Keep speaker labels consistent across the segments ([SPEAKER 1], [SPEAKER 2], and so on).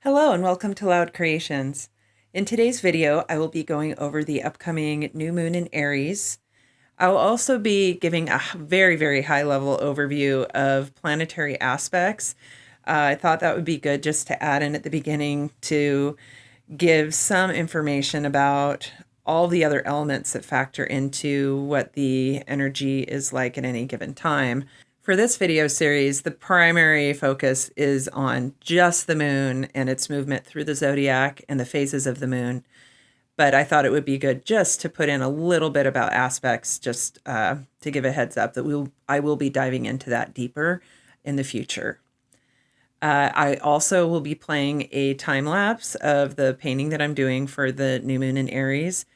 [SPEAKER 1] Hello and welcome to Loud Creations. In today's video, I will be going over the upcoming new moon in Aries. I will also be giving a very high level overview of planetary aspects. I thought that would be good just to add in at the beginning to give some information about all the other elements that factor into what the energy is like at any given time. For this video series, the primary focus is on just the moon and its movement through the zodiac and the phases of the moon. But I thought it would be good just to put in a little bit about aspects, just to give a heads up that I will be diving into that deeper in the future. I also will be playing a time lapse of the painting that I'm doing for the new moon in Aries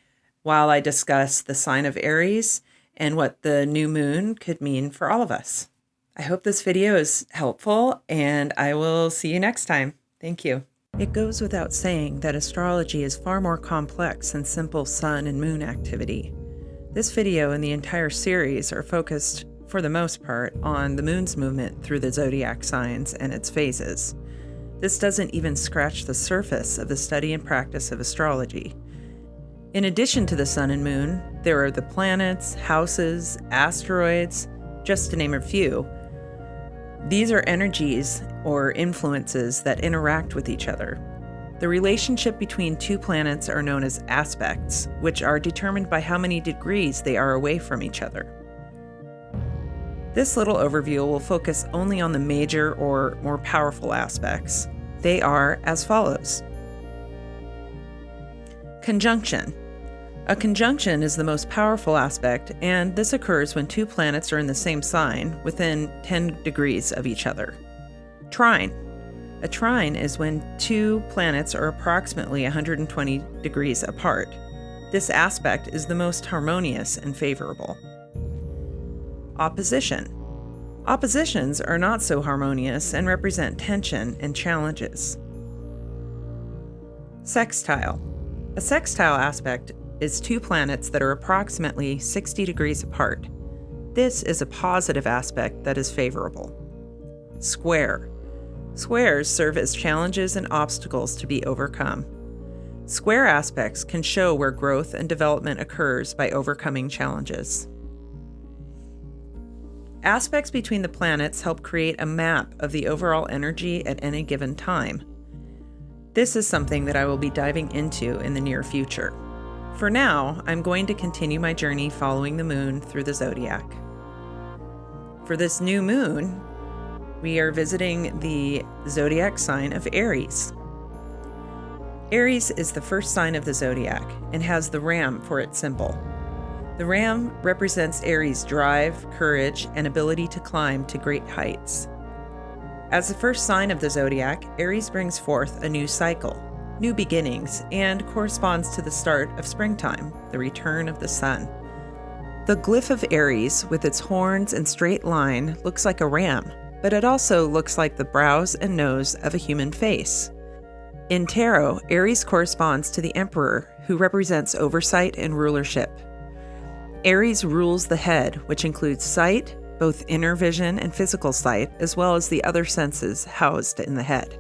[SPEAKER 1] while I discuss the sign of Aries and what the new moon could mean for all of us. I hope this video is helpful, and I will see you next time. Thank you. It goes without saying that astrology is far more complex than simple sun and moon activity. This video and the entire series are focused, for the most part, on the moon's movement through the zodiac signs and its phases. This doesn't even scratch the surface of the study and practice of astrology. In addition to the sun and moon, there are the planets, houses, asteroids, just to name a few. These are energies or influences that interact with each other. The relationship between two planets are known as aspects, which are determined by how many degrees they are away from each other. This little overview will focus only on the major or more powerful aspects. They are as follows. Conjunction. A conjunction is the most powerful aspect, and this occurs when two planets are in the same sign within 10 degrees of each other. Trine. A trine is when two planets are approximately 120 degrees apart. This aspect is the most harmonious and favorable. Opposition. Oppositions are not so harmonious and represent tension and challenges. Sextile. A sextile aspect is two planets that are approximately 60 degrees apart. This is a positive aspect that is favorable. Square. Squares serve as challenges and obstacles to be overcome. Square aspects can show where growth and development occurs by overcoming challenges. Aspects between the planets help create a map of the overall energy at any given time. This is something that I will be diving into in the near future. For now, I'm going to continue my journey following the moon through the zodiac. For this new moon, we are visiting the zodiac sign of Aries. Aries is the first sign of the zodiac and has the ram for its symbol. The ram represents Aries' drive, courage, and ability to climb to great heights. As the first sign of the zodiac, Aries brings forth a new cycle, new beginnings, and corresponds to the start of springtime, the return of the sun. The glyph of Aries, with its horns and straight line, looks like a ram, but it also looks like the brows and nose of a human face. In tarot, Aries corresponds to the emperor, who represents oversight and rulership. Aries rules the head, which includes sight, both inner vision and physical sight, as well as the other senses housed in the head.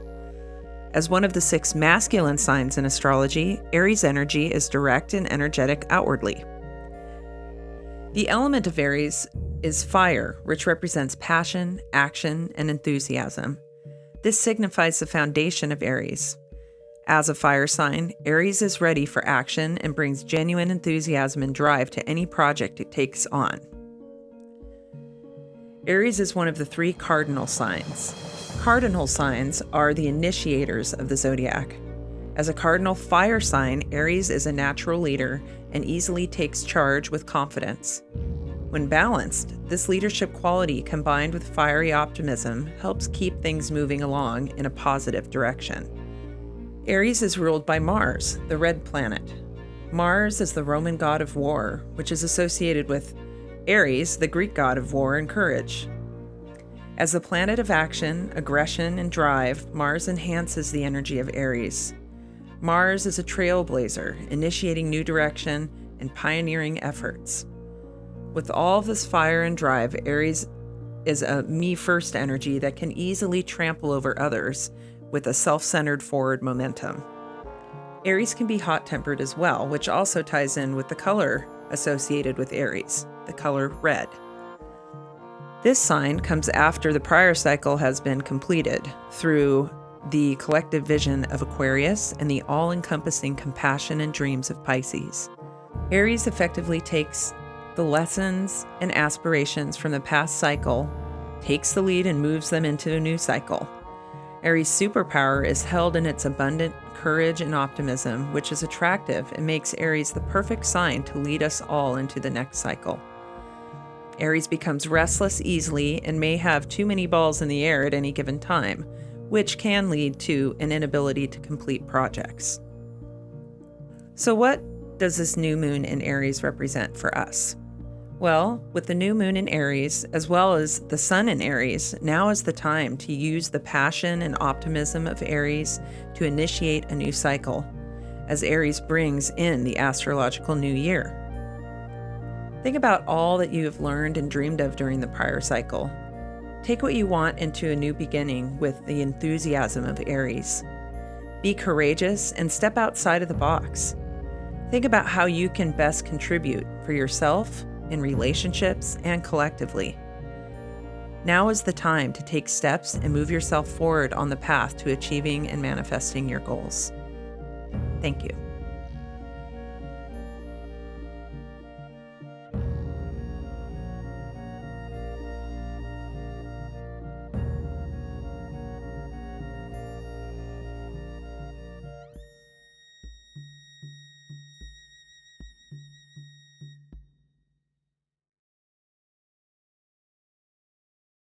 [SPEAKER 1] As one of the 6 masculine signs in astrology, Aries energy is direct and energetic outwardly. The element of Aries is fire, which represents passion, action, and enthusiasm. This signifies the foundation of Aries. As a fire sign, Aries is ready for action and brings genuine enthusiasm and drive to any project it takes on. Aries is one of the 3 cardinal signs. Cardinal signs are the initiators of the zodiac. As a cardinal fire sign, Aries is a natural leader and easily takes charge with confidence. When balanced, this leadership quality combined with fiery optimism helps keep things moving along in a positive direction. Aries is ruled by Mars, the red planet. Mars is the Roman god of war, which is associated with Aries, the Greek god of war and courage. As the planet of action, aggression, and drive, Mars enhances the energy of Aries. Mars is a trailblazer, initiating new direction and pioneering efforts. With all of this fire and drive, Aries is a me-first energy that can easily trample over others with a self-centered forward momentum. Aries can be hot-tempered as well, which also ties in with the color associated with Aries, the color red. This sign comes after the prior cycle has been completed through the collective vision of Aquarius and the all-encompassing compassion and dreams of Pisces. Aries effectively takes the lessons and aspirations from the past cycle, takes the lead and moves them into a new cycle. Aries' superpower is held in its abundant courage and optimism, which is attractive and makes Aries the perfect sign to lead us all into the next cycle. Aries becomes restless easily and may have too many balls in the air at any given time, which can lead to an inability to complete projects. So what does this new moon in Aries represent for us? Well, with the new moon in Aries, as well as the sun in Aries, now is the time to use the passion and optimism of Aries to initiate a new cycle, as Aries brings in the astrological new year. Think about all that you have learned and dreamed of during the prior cycle. Take what you want into a new beginning with the enthusiasm of Aries. Be courageous and step outside of the box. Think about how you can best contribute for yourself, in relationships, and collectively. Now is the time to take steps and move yourself forward on the path to achieving and manifesting your goals. Thank you.